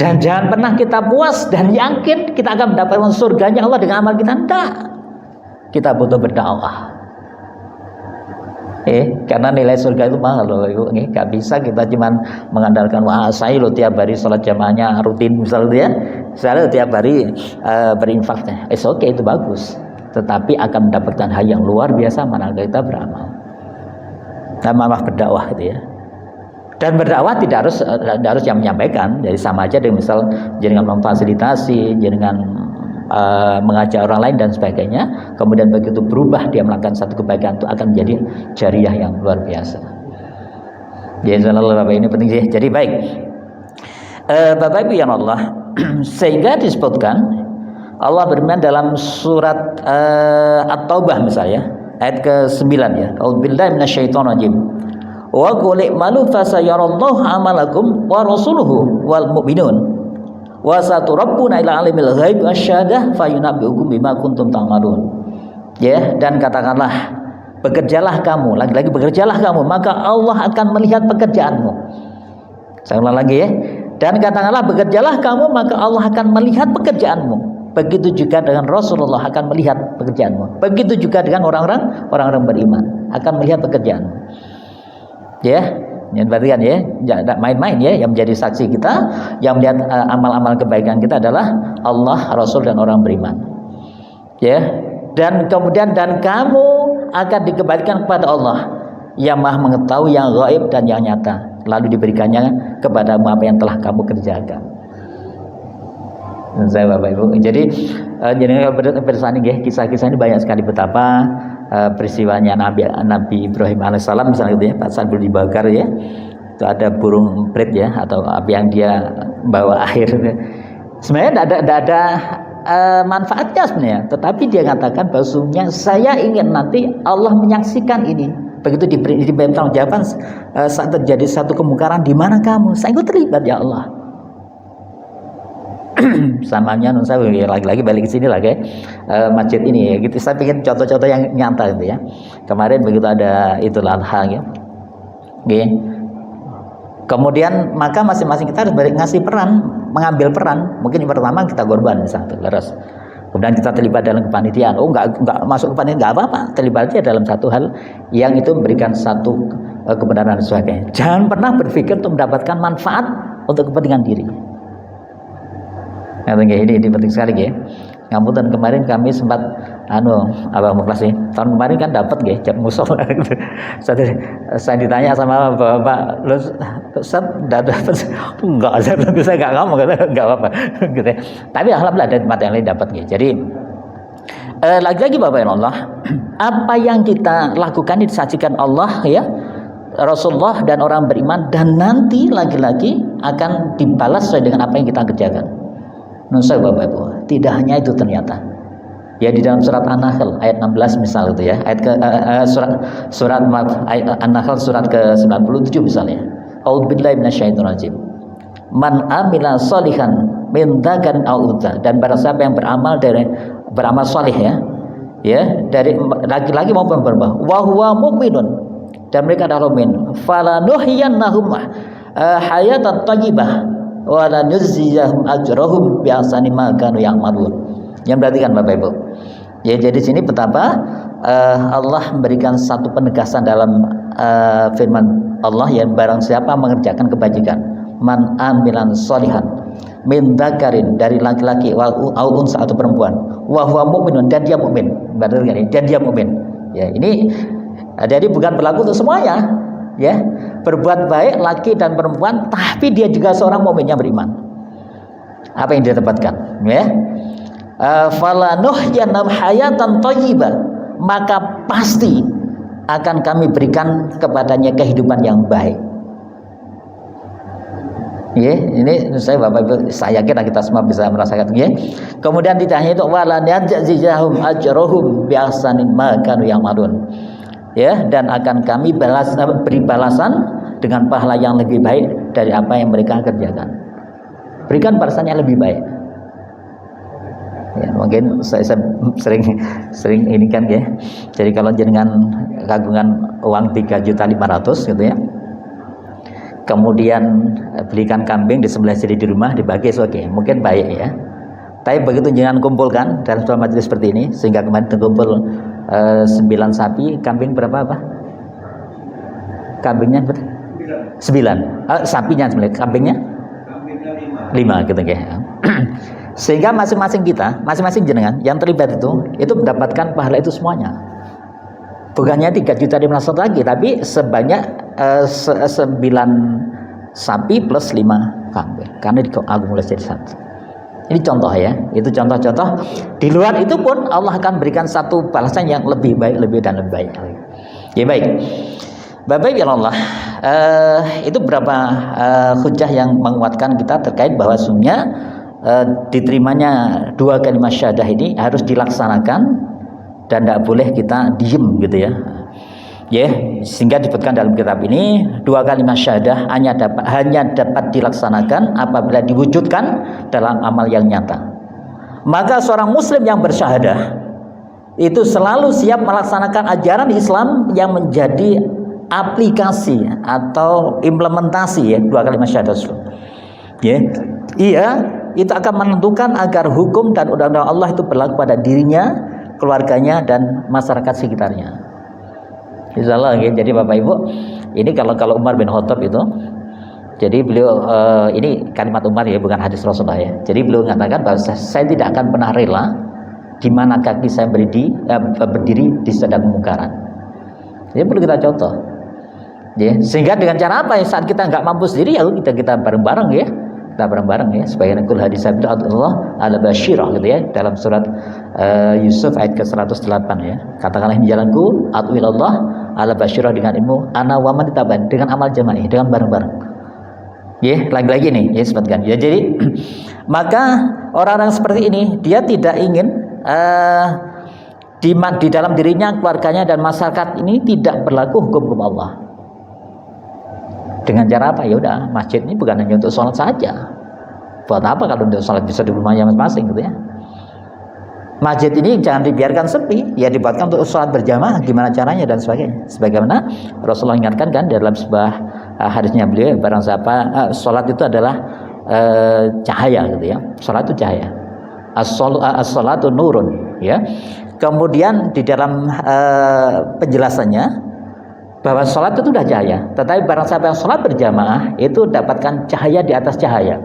Dan jangan pernah kita puas dan yakin kita akan mendapatkan surganya Allah dengan amal kita. Enggak. Kita butuh berdakwah. Karena nilai surga itu mahal loh. Gak bisa kita cuma mengandalkan saya loh tiap hari sholat jamaahnya rutin misalnya ya. Saya tiap hari berinfaknya. Oke, itu bagus. Tetapi akan mendapatkan hal yang luar biasa manakala kita beramal. Maaf berdakwah gitu ya. Dan berdakwah tidak harus yang menyampaikan, jadi sama aja dengan misal dengan memfasilitasi, dengan mengajak orang lain dan sebagainya. Kemudian begitu berubah dia melakukan satu kebaikan itu akan menjadi jariah yang luar biasa. Jadi Bapak ini penting sih. Jadi baik, Bapak Ibu yang Allah, sehingga disebutkan Allah berfirman dalam surat At-Taubah misalnya ayat ke-9 ya. A'udzubillahi minasyaitonirrajim. Wa qul i'malu fasayarallahu amalakum wa rasuluhu wal mu'minun wa saturabbuna ila alimil ghaib wasyahadah fayunabbiukum bima kuntum ta'malun. Ya, dan katakanlah bekerjalah kamu, lagi-lagi bekerjalah kamu, maka Allah akan melihat pekerjaanmu. Saya ulang lagi ya. Dan katakanlah bekerjalah kamu, maka Allah akan melihat pekerjaanmu. Begitu juga dengan Rasulullah akan melihat pekerjaanmu. Begitu juga dengan orang-orang beriman akan melihat pekerjaanmu. Ya, yang berarti kan ya, tidak main-main ya. Yang menjadi saksi kita, yang melihat amal-amal kebaikan kita adalah Allah, Rasul dan orang beriman. Ya, dan kemudian dan kamu akan dikembalikan kepada Allah yang Maha mengetahui yang gaib dan yang nyata, lalu diberikannya kepadamu apa yang telah kamu kerjakan. Saya Bapak Ibu, jadi bersani ya, kisah-kisah ini banyak sekali betapa peristiwanya Nabi Ibrahim alaihissalam misalnya gitu ya, pas saat dibakar ya, itu ada burung emprit ya, atau api yang dia bawa air. Sebenarnya tidak ada manfaatnya sebenarnya, tetapi dia katakan bahwa saya ingin nanti Allah menyaksikan ini. Begitu diberi tanggung jawaban saat terjadi satu kemungkaran, di mana kamu? Saya ikut terlibat ya Allah. Samanya saya lagi-lagi balik ke sini lagi masjid ini ya gitu. Saya ingin contoh-contoh yang nyata gitu ya. Kemarin begitu ada itulah hal ya. Okay. Kemudian maka masing-masing kita harus ngasih peran, mengambil peran. Mungkin yang pertama kita korban misalnya, leres. Kemudian kita terlibat dalam kepanitiaan. Oh enggak masuk kepanitiaan enggak apa-apa. Terlibatnya dalam satu hal yang itu memberikan satu kebenaran dan sebagainya. Jangan pernah berpikir untuk mendapatkan manfaat untuk kepentingan diri. Nah, ini penting sekali ya. Ngapunten kemarin kami sempat mukhlas sih. Tahun kemarin kan dapat nggih jam musola gitu. Saya ditanya sama Bapak, "Lu Ustaz enggak dapat?" "Enggak, saya enggak ngomong," enggak apa-apa gitu. Tapi alhamdulillah ada tempat yang lain dapat nggih. Jadi lagi-lagi Bapak ya Allah, apa yang kita lakukan disajikan Allah ya, Rasulullah dan orang beriman, dan nanti lagi-lagi akan dibalas sesuai dengan apa yang kita kerjakan. Nusai Bapak Ibu, tidak hanya itu ternyata. Ya di dalam surat An-Nahl ayat 16 misal itu ya, ayat ke surat An-Nahl surat ke-97 misalnya. A'udzubillahi minasyaitonir rajim. Man amila sholihan min dzakarin aw untha, dan barang siapa yang beramal saleh ya dari laki-laki maupun perempuan, wa huwa mu'minun, dan mereka adalah mukmin, falanuhyiyannahum hayatan thayyibah wa lanujziyahum ajrahum bi ahsani ma kanu ya'malun. Yang berarti kan Bapak Ibu. Ya jadi sini betapa Allah memberikan satu penegasan dalam firman Allah yang barang siapa mengerjakan kebajikan, man amilan sholihan min dzakarin, dari laki-laki au unsa atau perempuan, wa huwa mu'minun, dan dia mukmin. Berarti kan dan dia mukmin. Ya ini jadi bukan berlaku untuk semuanya. Ya, berbuat baik laki dan perempuan, tapi dia juga seorang mukmin yang beriman. Apa yang dia dapatkan? Ya, falanuhyyanam hayatan thayyibah, maka pasti akan kami berikan kepadanya kehidupan yang baik. Ya, ini saya Bapak Ibu, saya yakin kita semua bisa merasakan ya. Kemudian tidak hanya itu, walan yajzihum ajrohum bi ahsani ma kanu ya'malun. Ya, dan akan kami beri balasan dengan pahala yang lebih baik dari apa yang mereka kerjakan. Berikan balasan yang lebih baik. Ya, mungkin saya sering ini kan ya. Jadi kalau jenengan kagungan uang 3.500.000 gitu ya. Kemudian belikan kambing disembelih sendiri di rumah, dibagi, oke, mungkin baik ya. Tapi begitu jangan kumpulkan dalam suatu majelis seperti ini, sehingga kemarin terkumpul 9 sapi, kambing berapa apa? Kambingnya berapa? 9. Sapinya sebenarnya, kambingnya 5 gitu ya. Sehingga masing-masing kita, masing-masing jenengan yang terlibat itu mendapatkan pahala itu semuanya. Bukannya 3.500.000 lagi, tapi sebanyak 9 sapi plus 5 kambing, karena diakumulasi jadi satu. Ini contoh ya, itu contoh-contoh. Di luar itu pun Allah akan berikan satu balasan yang lebih baik, lebih baik. Ya baik, Bapak ya Allah, itu beberapa hujah yang menguatkan kita terkait bahwa sesungguhnya diterimanya 2 kalimat syahadah ini harus dilaksanakan dan tidak boleh kita diem gitu ya. Ya, sehingga disebutkan dalam kitab ini 2 kalimat syahadah hanya dapat dilaksanakan apabila diwujudkan dalam amal yang nyata. Maka seorang muslim yang bersyahadah itu selalu siap melaksanakan ajaran Islam yang menjadi aplikasi atau implementasi ya 2 kalimat syahadah. Ya, iya, itu akan menentukan agar hukum dan undang-undang Allah itu berlaku pada dirinya, keluarganya, dan masyarakat sekitarnya. Insyaallah ya. Jadi Bapak Ibu, ini kalau Umar bin Khattab itu, jadi beliau ini kalimat Umar ya, bukan hadis Rasulullah ya. Jadi beliau mengatakan bahwa saya tidak akan pernah rela di mana kaki saya berdiri di sedang kemungkaran. Jadi perlu kita contoh. Ya, sehingga dengan cara apa ya, saat kita nggak mampu sendiri ya kita bareng-bareng ya. Kita bareng-bareng ya, sebagian kul hadis Allah ala basyirah gitu ya, dalam surat Yusuf ayat ke-108 ya. Katakanlah ini jalanku, atwil Allah ala basyirah, dengan ilmu ana wa man taban, dengan amal jama'i, dengan bareng-bareng. Ya, lagi-lagi nih ya sebutkan. Ya, jadi maka orang-orang seperti ini dia tidak ingin di dalam dirinya, keluarganya dan masyarakat ini tidak berlaku hukum Allah. Dengan cara apa? Ya udah, masjid ini bukan hanya untuk sholat saja. Buat apa kalau untuk sholat bisa di rumahnya masing-masing gitu ya? Masjid ini jangan dibiarkan sepi, ya dibuatkan untuk sholat berjamaah, gimana caranya dan sebagainya. Sebagaimana Rasulullah ingatkan kan dalam sebuah hadisnya beliau, barang siapa sholat itu adalah cahaya gitu ya. Sholat itu cahaya. As-sholatu nurun ya. Kemudian di dalam penjelasannya bahwa sholat itu sudah cahaya, tetapi barang siapa yang sholat berjamaah itu dapatkan cahaya di atas cahaya.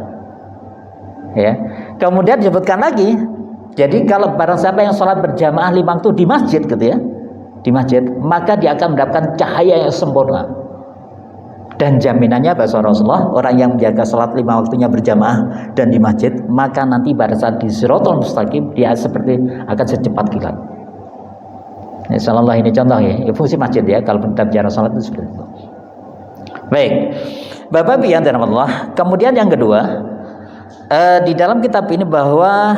Ya. Kemudian disebutkan lagi, jadi kalau barang siapa yang sholat berjamaah 5 waktu di masjid gitu ya, di masjid, maka dia akan mendapatkan cahaya yang sempurna. Dan jaminannya bahasa Rasulullah, orang yang menjaga sholat 5 waktunya berjamaah dan di masjid, maka nanti pada saat di Shirathul Mustaqim dia seperti akan secepat kilat. Insyaallah ini contoh ya, fungsi masjid ya kalau kita bicara sholat itu seperti itu. Baik, Bapak Ibu yang dirahmati Allah. Kemudian yang kedua, di dalam kitab ini bahwa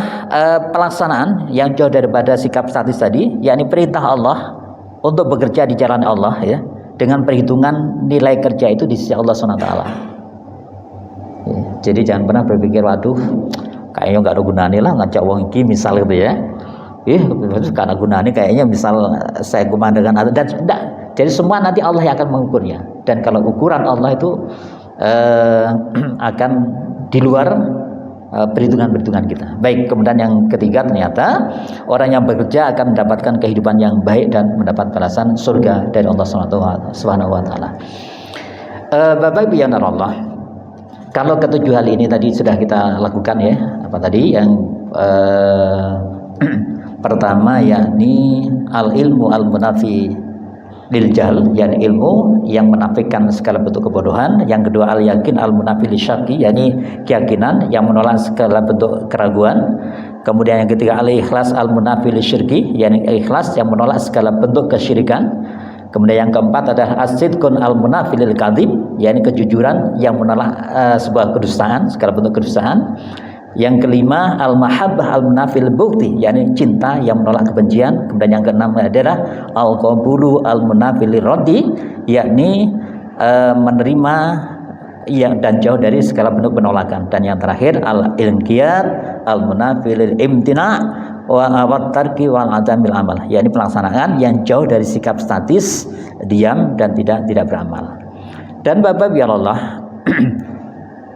pelaksanaan yang jauh daripada sikap statis tadi, yakni perintah Allah untuk bekerja di jalan Allah ya, dengan perhitungan nilai kerja itu di sisi Allah SWT ya, jadi jangan pernah berpikir waduh kayaknya nggak ada gunanya lah ngajak wong iki misal gitu ya, karena gunanya kayaknya misal saya kumandangkan dan tidak. Jadi semua nanti Allah yang akan mengukurnya, dan kalau ukuran Allah itu akan di luar perhitungan-perhitungan kita. Baik, kemudian yang ketiga, ternyata orang yang bekerja akan mendapatkan kehidupan yang baik dan mendapat balasan surga dari Allah Subhanahu wa taala. Bapak Ibu yang Allah, kalau ketujuh hal ini tadi sudah kita lakukan ya. Apa tadi yang pertama, yakni al-ilmu al-munafi lil jahl, yakni ilmu yang menafikan segala bentuk kebodohan. Yang kedua, al yakin al munafi lisyaki, yakni keyakinan yang menolak segala bentuk keraguan. Kemudian yang ketiga, al ikhlas al munafi lisyirki, yakni ikhlas yang menolak segala bentuk kesyirikan. Kemudian yang keempat adalah as-sidqun al munafi lil kadzib, yakni kejujuran yang menolak sebuah kedustaan, segala bentuk kedustaan. Yang kelima, al-mahabbah al-munafil bukti, yakni cinta yang menolak kebencian. Kemudian yang keenam adalah al-qabulu al-munafil raddi, yakni menerima dan jauh dari segala bentuk penolakan. Dan yang terakhir, al-inqiyad al-munafil imtina wa tarki wal adamil amal, yakni pelaksanaan yang jauh dari sikap statis, diam dan tidak beramal. Dan Bapak biar Allah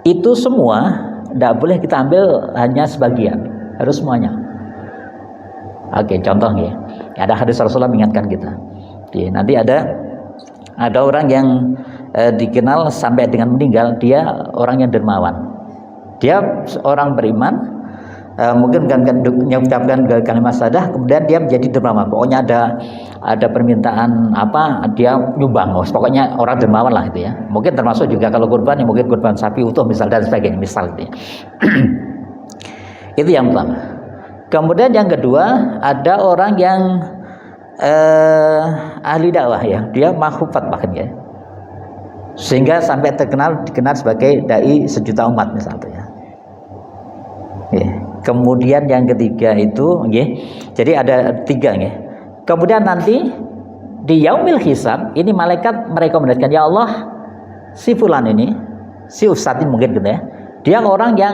itu semua tidak boleh kita ambil hanya sebagian, harus semuanya. Oke, contoh ya. Ada hadis Rasulullah mengingatkan kita. Ya, nanti ada orang yang dikenal sampai dengan meninggal dia orang yang dermawan. Dia orang beriman, mungkin kan mengucapkan kalimat syahadah, kemudian dia menjadi dermawan. Pokoknya ada permintaan apa, dia nyumbang. Pokoknya orang dermawan lah itu ya. Mungkin termasuk juga kalau kurban, ya mungkin kurban sapi utuh misal dan sebagainya misal itu ya. Itu yang pertama. Kemudian yang kedua, ada orang yang ahli dakwah ya, dia mahfufat bahkan ya, sehingga sampai dikenal sebagai dai sejuta umat misalnya ya. Kemudian yang ketiga itu jadi ada 3 ya. Kemudian nanti di yaumil hisab ini malaikat merekomendasikan, ya Allah, si fulan ini, si ustadz ini mungkin gitu ya, dia orang yang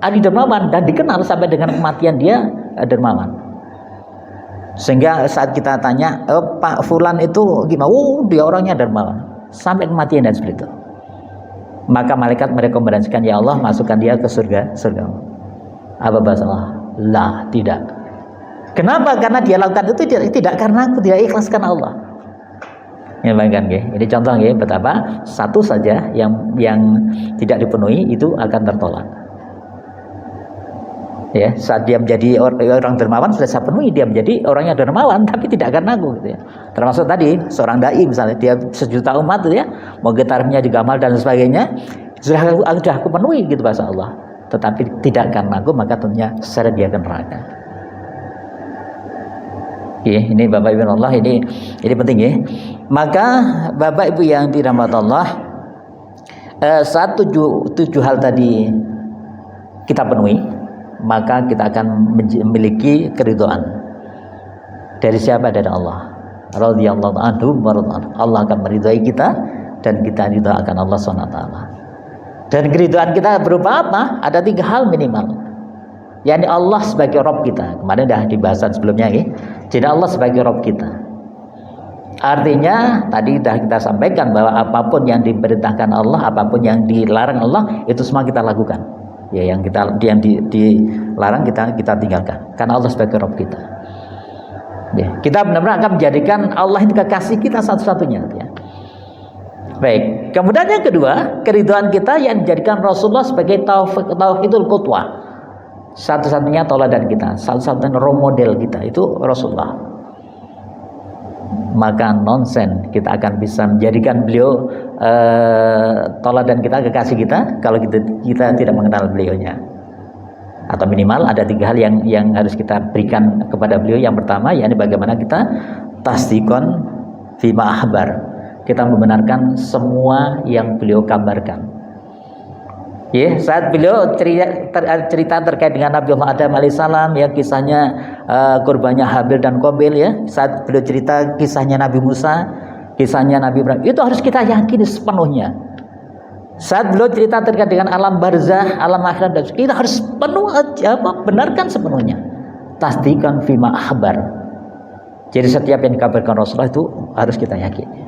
ahli dermawan dan dikenal sampai dengan kematian dia dermawan. Sehingga saat kita tanya, Pak fulan itu gimana? Dia orangnya dermawan sampai kematian dan seperti itu. Maka malaikat merekomendasikan, ya Allah, masukkan dia ke surga. Apa bahasa Allah? Lah, tidak. Kenapa? Karena dia lakukan itu tidak karena aku tidak ikhlaskan Allah. Ya, bayangkan ya. Ini contoh ya betapa satu saja yang tidak dipenuhi itu akan tertolak. Ya, saat dia menjadi orang dermawan sudah saya penuhi, dia menjadi orang yang dermawan tapi tidak karena aku gitu ya. Termasuk tadi seorang dai misalnya, dia sejuta umat gitu ya, mau tarifnya juga amal dan sebagainya, sudah aku penuhi gitu bahasa Allah. Tetapi tidak karena aku, maka tentunya secara dia akan neraka. Ya, ini Bapak Ibu Allah, ini penting ya. Maka Bapak Ibu yang dirahmati Allah, saat tujuh hal tadi kita penuhi, maka kita akan memiliki keridhaan. Dari siapa? Dari Allah. Radhiyallahu anhu wa radhiyallahu. Allah akan meridhai kita dan kita ridha akan Allah SWT. Dan keridhaan kita berupa apa? Ada 3 hal minimal. yakni Allah sebagai Rabb kita. Kemarin dah dibahas sebelumnya ya. Jadi Allah sebagai Rabb kita. Artinya tadi sudah kita sampaikan bahwa apapun yang diperintahkan Allah, apapun yang dilarang Allah, itu semua kita lakukan. Ya, yang dilarang kita tinggalkan. Karena Allah sebagai Rabb kita. Ya, kita benar-benar akan menjadikan Allah itu kekasih kita satu-satunya. Ya. Baik. Kemudian yang kedua, keridhaan kita yang menjadikan Rasulullah sebagai tauhidul qudwah. Satu-satunya tauladan kita, satu-satunya role model kita itu Rasulullah. Maka nonsen kita akan bisa menjadikan beliau tauladan kita, kekasih kita, kalau kita tidak mengenal beliaunya. Atau minimal ada 3 hal yang harus kita berikan kepada beliau. Yang pertama, yakni bagaimana kita tasdikon fima ahbar, kita membenarkan semua yang beliau kabarkan. Ya, saat beliau cerita terkait dengan Nabi Allah Adam alaihissalam, ya kisahnya kurbannya Habil dan Qabil, ya. Saat beliau cerita kisahnya Nabi Musa, kisahnya Nabi Ibrahim, itu harus kita yakini sepenuhnya. Saat beliau cerita terkait dengan alam barzah, alam akhirat, kita harus benarkan sepenuhnya. Tasdikan fima ahbar. Jadi setiap yang dikabarkan Rasulullah itu harus kita yakini.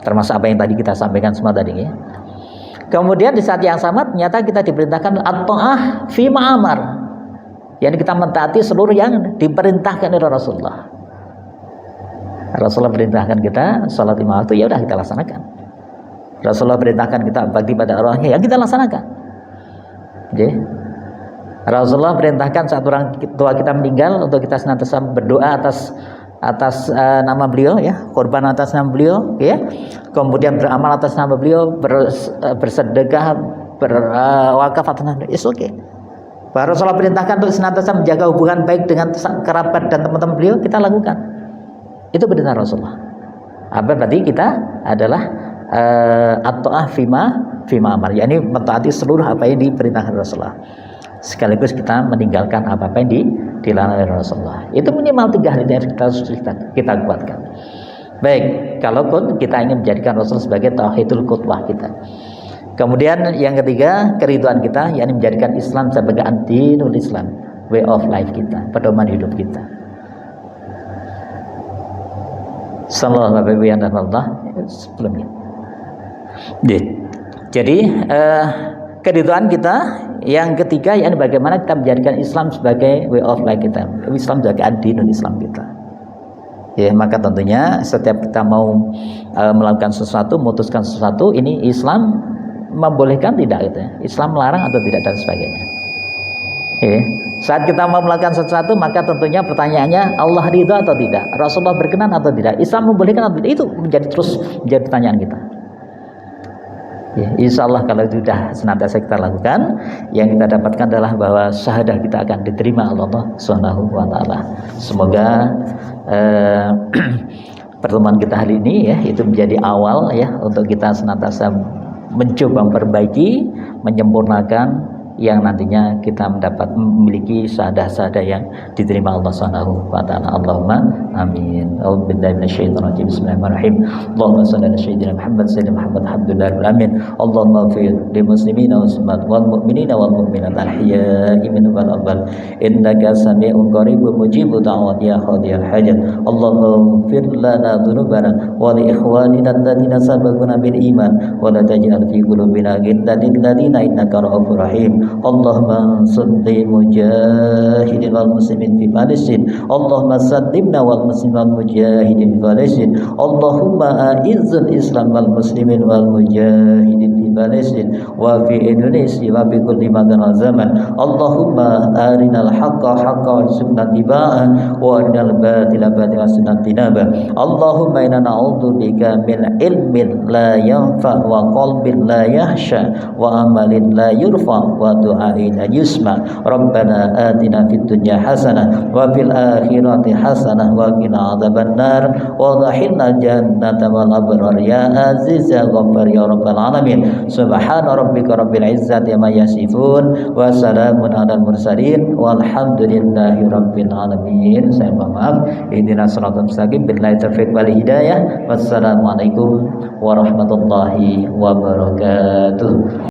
Termasuk apa yang tadi kita sampaikan semua tadi ya. Kemudian di saat yang sama ternyata kita diperintahkan at-ta'ah fi ma'amar. Yani kita mentaati seluruh yang diperintahkan oleh Rasulullah. Rasulullah perintahkan kita salat 5 waktu, ya udah kita laksanakan. Rasulullah perintahkan kita bakti pada orangnya, ya kita laksanakan. Oke. Rasulullah perintahkan saat orang tua kita meninggal untuk kita senantiasa berdoa atas nama beliau, ya, korban atas nama beliau, ya, kemudian beramal atas nama beliau, bersedekah, berwakaf atas nama beliau. It's okay. Rasulullah perintahkan untuk senantiasa menjaga hubungan baik dengan kerabat dan teman-teman beliau, kita lakukan. Itu perintah Rasulullah. Apa berarti kita adalah at-ta'ah fima amar, yakni mentaati seluruh apa yang diperintahkan Rasulullah. Sekaligus kita meninggalkan apa-apa yang dilarang oleh Rasulullah. Itu minimal 3 hal yang kita kuatkan. Baik, kalaupun kita ingin menjadikan Rasul sebagai tauhidul qudwah kita. Kemudian yang ketiga, keridhaan kita, yakni menjadikan Islam sebagai ad-dinul Islam, way of life kita, pedoman hidup kita. Sallallahu alaihi wa sallam sebelumnya. Jadi keridhaan kita yang ketiga, yakni bagaimana kita menjadikan Islam sebagai way of life kita, Islam sebagai ad-dinul Islam kita. Ya, maka tentunya setiap kita mau melakukan sesuatu, memutuskan sesuatu, ini Islam membolehkan tidak gitu ya? Islam melarang atau tidak dan sebagainya. Ya, saat kita mau melakukan sesuatu, maka tentunya pertanyaannya Allah ridha atau tidak, Rasulullah berkenan atau tidak, Islam membolehkan atau tidak, itu menjadi pertanyaan kita. Ya, insya Allah kalau sudah senantiasa kita lakukan, yang kita dapatkan adalah bahwa syahadah kita akan diterima Allah Subhanahu wa taala. Semoga pertemuan kita hari ini ya itu menjadi awal ya untuk kita senantiasa mencoba memperbaiki, menyempurnakan yang nantinya kita memiliki syahadah-syahadah yang diterima Allah Subhanahu wa taala. Allahumma amin. A'udzubillahi minasyaitonir rajim. Bismillahirrahmanirrahim. Allahumma shalli ala sayyidina Muhammad sayyidina Muhammad alhamdulillahil alamin. Allahumma ighfir lil muslimina wal mu'minina wal mu'minat al-ahya'i minhum wal amwat. Innaka sami'un qaribun mujibu da'wat ya qadiyal hajat. Allahumma ighfir lana dhunubana wa li ikhwanina alladziina sabaquna bil iman wa la taj'al fi qulubina ghillan lil ladzina innaka ra'ufur rahim. Allahumma salli mujahidin wal muslimin fi Palestin. Allahumma sallimna wal muslimin wal mujahidin fi Palestin. Allahumma a'izzal Islam wal muslimin wal mujahidin fi Palestin wa fi Indonesia wa fi kulli makan wa zaman. Allahumma arinal haqqa haqqan warzuqna ittiba'ah wa arinal batila batilan warzuqna ijtinabah. Allahumma inna na'udzubika min ilmin la yanfa wa qalbin la yahsha wa amalin la yurfa wa du'ain yusma. Rabbana atina fid dunya hasanah wa fil akhirati hasanah wa qina adzabannar wa adkhilna jannata wal abrar ya aziz ya ghaffar ya rabbal alamin. Subhana rabbika rabbil izzati amma yasifun wa salamun alal mursalin walhamdulillahi rabbil alamin. Saya mohon maaf. Ihdinas siratal mustaqim billahi taufiq wal hidayah. Wassalamualaikum warahmatullahi wabarakatuh.